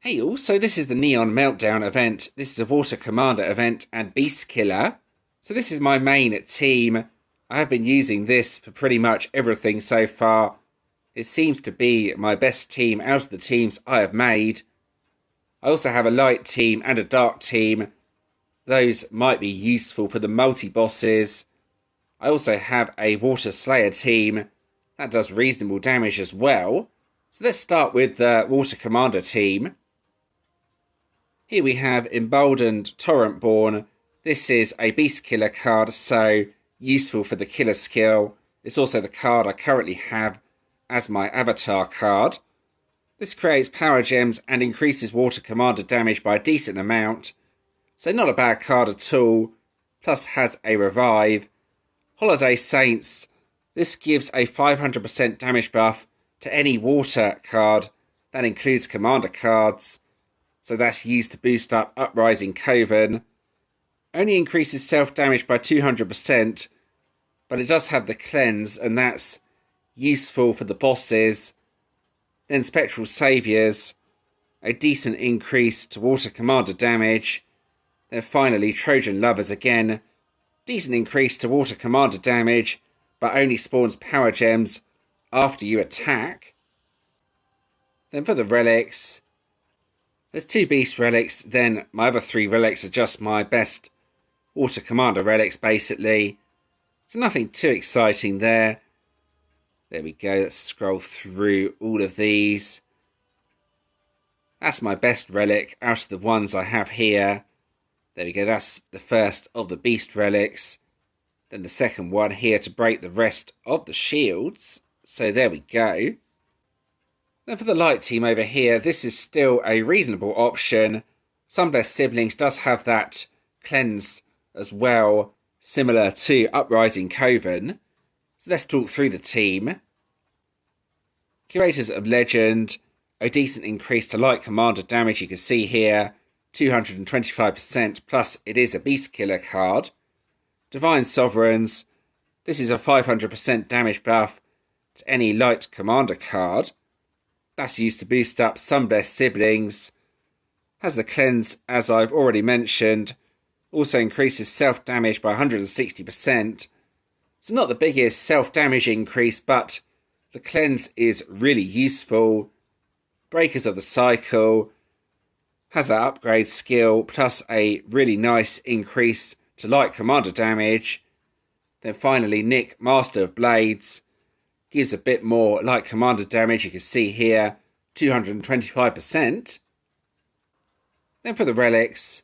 Hey all, so this is the Neon Meltdown event. This is a Water Commander event and Beast Killer. So this is my main team. I have been using this for pretty much everything so far. It seems to be my best team out of the teams I have made. I also have a light team and a dark team. Those might be useful for the multi-bosses. I also have a Water Slayer team. That does reasonable damage as well. So let's start with the Water Commander team. Here we have Emboldened Torrentborn. This is a Beast Killer card, so useful for the killer skill. It's also the card I currently have as my avatar card. This creates power gems and increases Water Commander damage by a decent amount. So not a bad card at all. Plus has a revive. Holiday Saints. This gives a 500% damage buff to any water card. That includes commander cards. So that's used to boost up Uprising Coven. Only increases self-damage by 200%, but it does have the cleanse, and that's useful for the bosses. Then Spectral Saviours, a decent increase to Water Commander damage. Then finally Trojan Lovers again, decent increase to Water Commander damage, but only spawns power gems after you attack. Then for the relics, there's 2 beast relics, then my other 3 relics are just my best Water Commander relics basically. So nothing too exciting there. There we go, let's scroll through all of these. That's my best relic out of the ones I have here. There we go, that's the first of the beast relics. Then the second one here to break the rest of the shields. So there we go. Then for the light team over here, this is still a reasonable option. Some of their siblings does have that cleanse as well, similar to Uprising Coven. So let's talk through the team. Curators of Legend, a decent increase to light commander damage you can see here, 225%, plus it is a beast killer card. Divine Sovereigns, this is a 500% damage buff to any light commander card. That's used to boost up some of their siblings. Has the cleanse, as I've already mentioned. Also increases self-damage by 160%. It's not the biggest self-damage increase, but the cleanse is really useful. Breakers of the Cycle has that upgrade skill, plus a really nice increase to light commander damage. Then finally Nick, Master of Blades, gives a bit more light commander damage, you can see here, 225%. Then for the relics,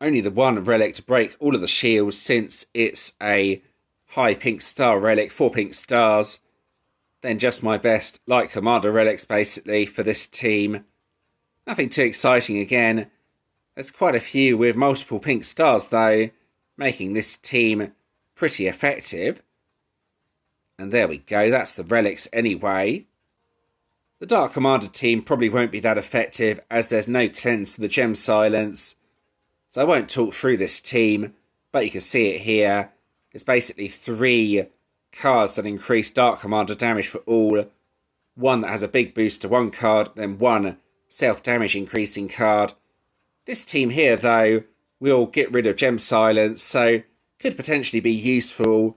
only the one relic to break all of the shields since it's a high pink star relic, 4 pink stars. Then just my best light commander relics basically for this team. Nothing too exciting again. There's quite a few with multiple pink stars though, making this team pretty effective. And there we go, that's the relics anyway. The Dark Commander team probably won't be that effective as there's no cleanse for the Gem Silence. So I won't talk through this team, but you can see it here. It's basically 3 cards that increase Dark Commander damage for all. 1 that has a big boost to 1 card, then 1 self-damage increasing card. This team here though will get rid of Gem Silence, so could potentially be useful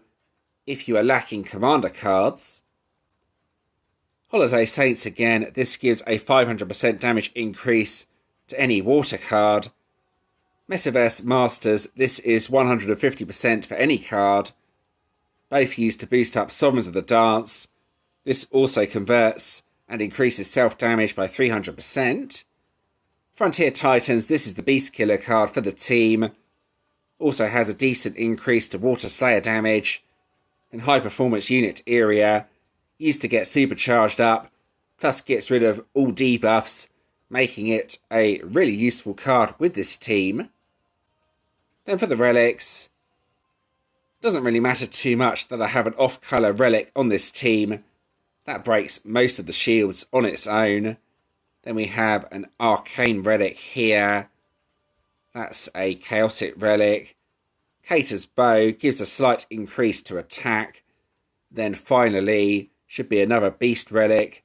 if you are lacking commander cards. Holiday Saints again, this gives a 500% damage increase to any water card. Messiverse Masters, this is 150% for any card. Both used to boost up Sovereigns of the Dance. This also converts and increases self-damage by 300%. Frontier Titans, this is the Beast Killer card for the team. Also has a decent increase to Water Slayer damage. And High Performance Unit area, used to get supercharged up, plus gets rid of all debuffs, making it a really useful card with this team. Then for the relics, doesn't really matter too much that I have an off-colour relic on this team. That breaks most of the shields on its own. Then we have an Arcane relic here. That's a Chaotic relic. Cater's Bow gives a slight increase to attack. Then finally should be another Beast relic.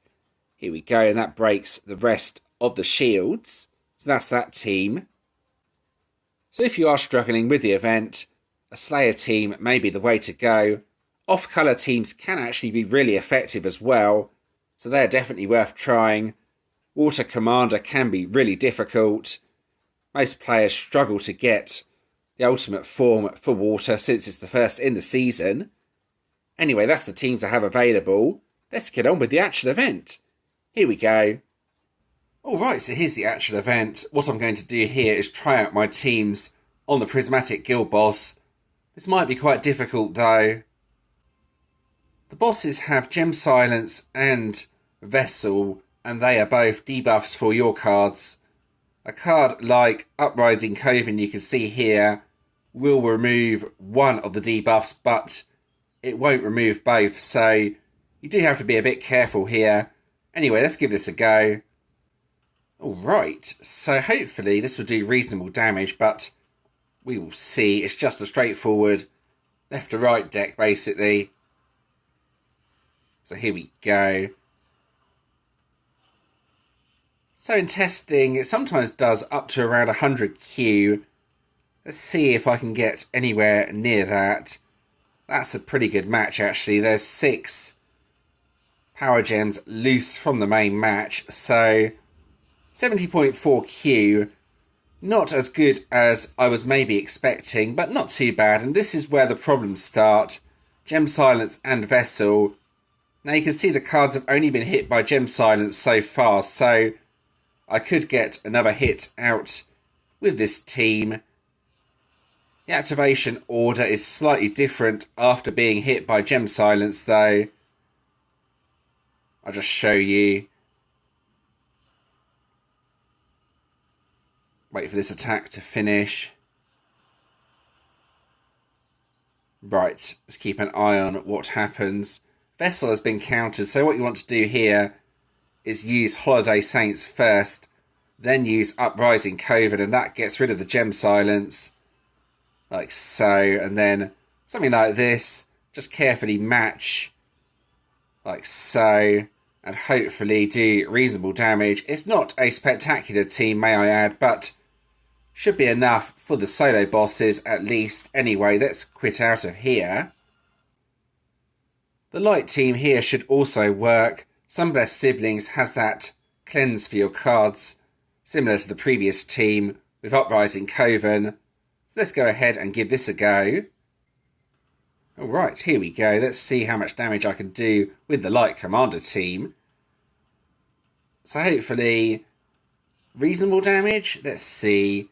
Here we go, and that breaks the rest of the shields. So that's that team. So if you are struggling with the event, a Slayer team may be the way to go. Off-colour teams can actually be really effective as well, so they're definitely worth trying. Water Commander can be really difficult. Most players struggle to get the ultimate form for Water since it's the first in the season. Anyway, that's the teams I have available. Let's get on with the actual event. Here we go. Alright, so here's the actual event. What I'm going to do here is try out my teams on the Prismatic Guild boss. This might be quite difficult though. The bosses have Gem Silence and Vessel, and they are both debuffs for your cards. A card like Uprising Coven, you can see here, will remove one of the debuffs, but it won't remove both, so you do have to be a bit careful here. Anyway, let's give this a go. Alright, so hopefully this will do reasonable damage, but we will see. It's just a straightforward left to right deck, basically. So here we go. So in testing, it sometimes does up to around 100 Q. Let's see if I can get anywhere near that. That's a pretty good match, actually. There's 6 power gems loose from the main match. So 70.4 Q. Not as good as I was maybe expecting, but not too bad. And this is where the problems start. Gem Silence and Vessel. Now you can see the cards have only been hit by Gem Silence so far, so I could get another hit out with this team. The activation order is slightly different after being hit by Gem Silence though. I'll just show you. Wait for this attack to finish. Right, let's keep an eye on what happens. Vessel has been countered, so what you want to do here is use Holiday Saints first, then use Uprising Coven, and that gets rid of the Gem Silence, like so, and then something like this, just carefully match, like so, and hopefully do reasonable damage. It's not a spectacular team, may I add, but should be enough for the solo bosses at least. Anyway, let's quit out of here. The light team here should also work. Some of their siblings has that cleanse for your cards, similar to the previous team with Uprising Coven. So let's go ahead and give this a go. Alright, here we go. Let's see how much damage I can do with the Light Commander team. So hopefully reasonable damage. Let's see.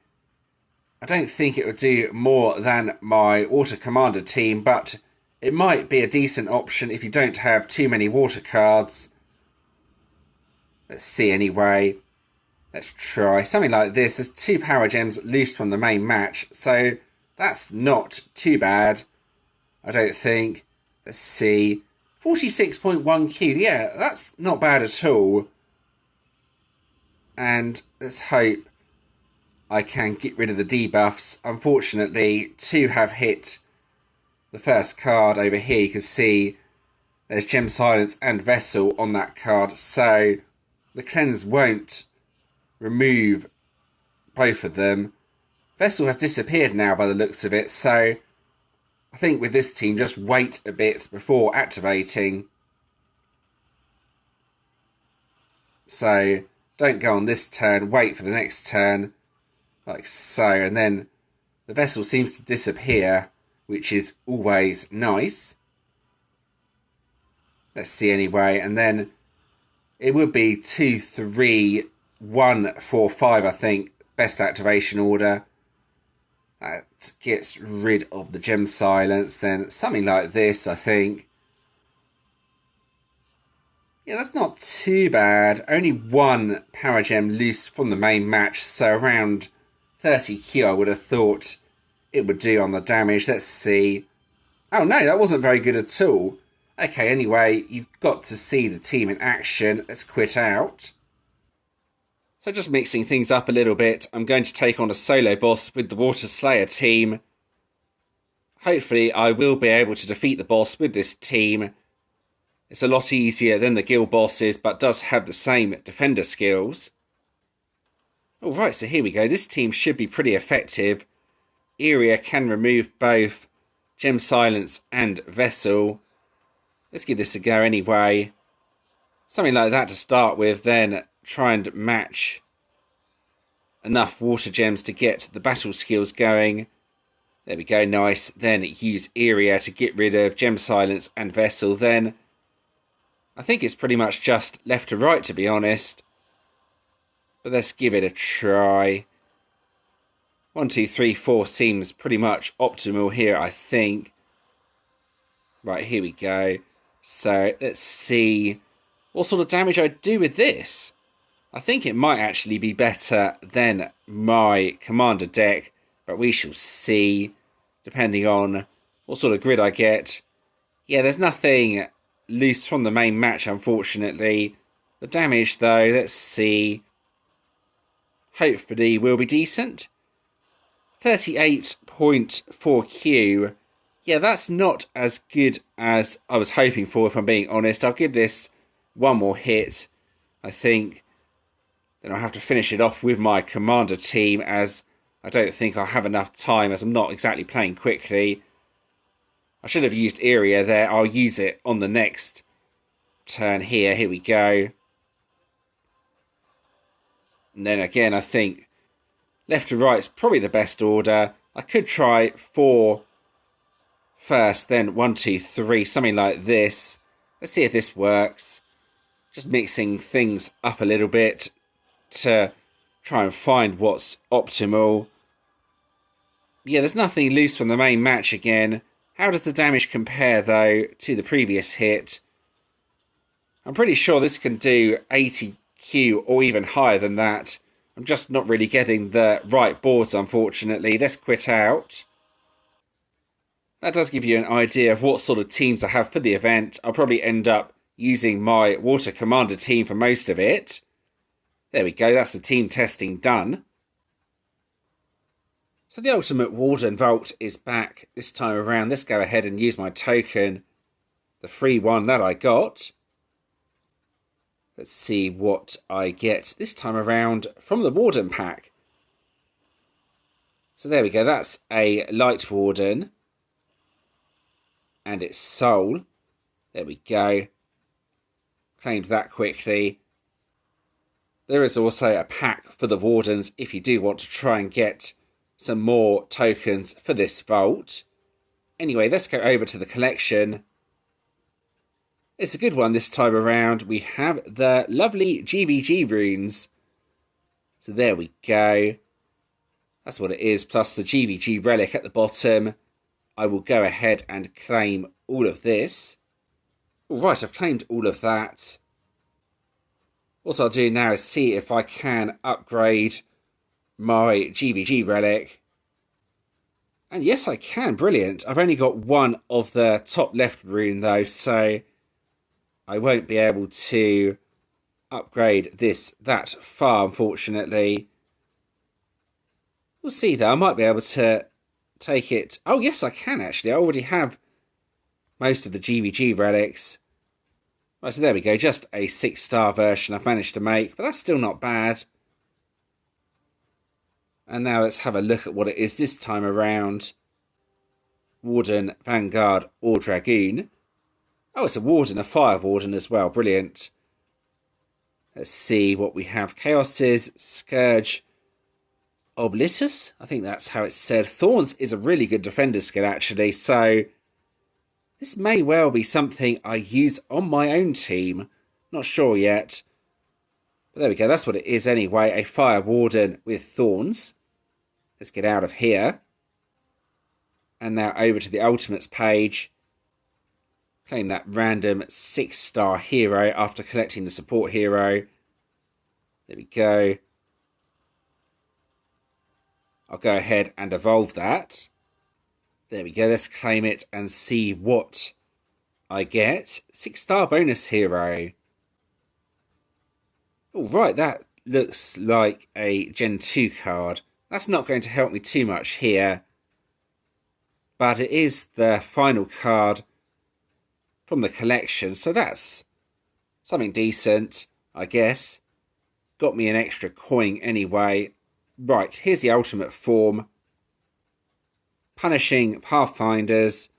I don't think it would do more than my Water Commander team, but it might be a decent option if you don't have too many water cards. Let's see anyway. Let's try something like this. There's 2 power gems loose from the main match, so that's not too bad, I don't think. Let's see. 46.1 Q. Yeah, that's not bad at all. And let's hope I can get rid of the debuffs. Unfortunately, 2 have hit the first card over here. You can see there's Gem Silence and Vessel on that card, so the cleanse won't remove both of them. Vessel has disappeared now by the looks of it, so I think with this team just wait a bit before activating. So don't go on this turn, wait for the next turn, like so, and then the Vessel seems to disappear, which is always nice. Let's see anyway, and then it would be 2, 3, 1, 4, 5, I think, best activation order. That gets rid of the Gem Silence, then something like this, I think. Yeah, that's not too bad. Only 1 power gem loose from the main match, so around 30 Q I would have thought it would do on the damage. Let's see. Oh no, that wasn't very good at all. Okay, anyway, you've got to see the team in action. Let's quit out. So just mixing things up a little bit, I'm going to take on a solo boss with the Water Slayer team. Hopefully I will be able to defeat the boss with this team. It's a lot easier than the guild bosses, but does have the same defender skills. Alright, so here we go. This team should be pretty effective. Area can remove both Gem Silence and Vessel. Let's give this a go anyway. Something like that to start with, then try and match enough water gems to get the battle skills going. There we go, nice. Then use Area to get rid of Gem Silence and Vessel. Then I think it's pretty much just left to right, to be honest. But let's give it a try. 1, 2, 3, 4 seems pretty much optimal here, I think. Right, here we go. So let's see what sort of damage I do with this. I think it might actually be better than my Commander deck, but we shall see, depending on what sort of grid I get. Yeah, there's nothing loose from the main match, unfortunately. The damage, though, let's see. Hopefully will be decent. 38.4Q. Yeah, that's not as good as I was hoping for, if I'm being honest. I'll give this one more hit, I think. Then I'll have to finish it off with my Commander team, as I don't think I'll have enough time, as I'm not exactly playing quickly. I should have used Area there. I'll use it on the next turn here. Here we go. And then again, I think left to right is probably the best order. I could try 4 first, then 1, 2, 3, something like this. Let's see if this works. Just mixing things up a little bit to try and find what's optimal. Yeah, there's nothing loose from the main match again. How does the damage compare, though, to the previous hit? I'm pretty sure this can do 80Q or even higher than that. I'm just not really getting the right boards, unfortunately. Let's quit out. That does give you an idea of what sort of teams I have for the event. I'll probably end up using my Water Commander team for most of it. There we go, that's the team testing done. So the Ultimate Warden Vault is back this time around. Let's go ahead and use my token, the free one that I got. Let's see what I get this time around from the Warden pack. So there we go, that's a Light Warden. And its soul. There we go. Claimed that quickly. There is also a pack for the Wardens if you do want to try and get some more tokens for this vault. Anyway, let's go over to the collection. It's a good one this time around. We have the lovely GVG runes. So there we go. That's what it is, plus the GVG relic at the bottom. I will go ahead and claim all of this. Alright, I've claimed all of that. What I'll do now is see if I can upgrade my GVG relic. And yes, I can. Brilliant. I've only got one of the top left rune, though, so I won't be able to upgrade this that far, unfortunately. We'll see, though. I might be able to take it. Oh, yes, I can, actually. I already have most of the GVG relics. Right, so there we go. Just a 6-star version I've managed to make, but that's still not bad. And now let's have a look at what it is this time around. Warden, Vanguard, or Dragoon. Oh, it's a Warden, a Fire Warden as well. Brilliant. Let's see what we have. Chaoses, Scourge, Oblitus. I think that's how it's said. Thorns is a really good defender skill, actually. So this may well be something I use on my own team. Not sure yet. But there we go. That's what it is anyway. A Fire Warden with Thorns. Let's get out of here. And now over to the Ultimates page. Claim that random 6-star hero after collecting the support hero. There we go. I'll go ahead and evolve that. There we go. Let's claim it and see what I get. 6-star bonus hero. All right, that looks like a Gen 2 card. That's not going to help me too much here. But it is the final card from the collection, so that's something decent, I guess. got me an extra coin anyway. Right, here's the ultimate form. Punishing Pathfinders,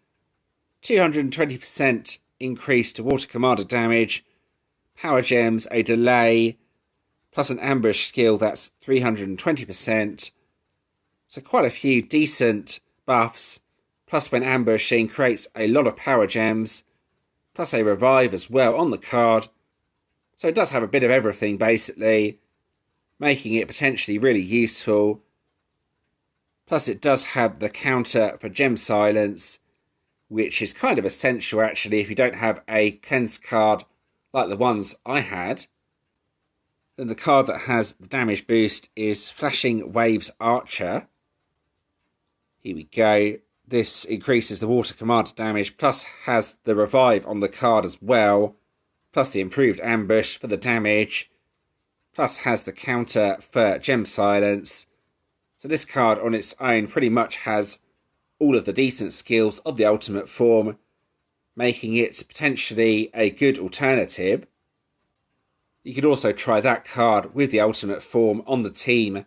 220% increase to water commander damage, power gems, a delay, plus an ambush skill that's 320%. So quite a few decent buffs, plus when ambushing creates a lot of power gems, plus a revive as well on the card. So it does have a bit of everything basically, making it potentially really useful. Plus it does have the counter for gem silence, which is kind of essential actually if you don't have a cleanse card like the ones I had. Then the card that has the damage boost is Flashing Waves Archer. Here we go. This increases the water commander damage, plus has the revive on the card as well, plus the improved ambush for the damage, plus has the counter for gem silence. So this card on its own pretty much has all of the decent skills of the ultimate form, making it potentially a good alternative. You could also try that card with the ultimate form on the team.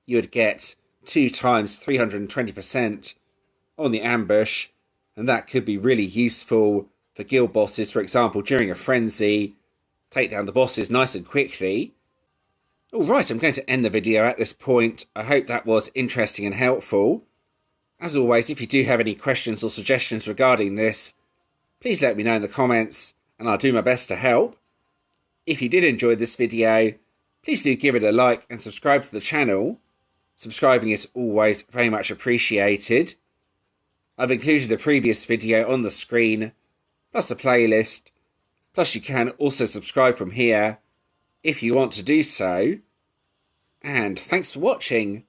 You would get 2 times 320% on the ambush, and that could be really useful for guild bosses, for example, during a frenzy. Take down the bosses nice and quickly. Alright, I'm going to end the video at this point. I hope that was interesting and helpful. As always, if you do have any questions or suggestions regarding this, please let me know in the comments, and I'll do my best to help. If you did enjoy this video, please do give it a like and subscribe to the channel. Subscribing is always very much appreciated. I've included the previous video on the screen, plus a playlist, plus you can also subscribe from here if you want to do so. And thanks for watching.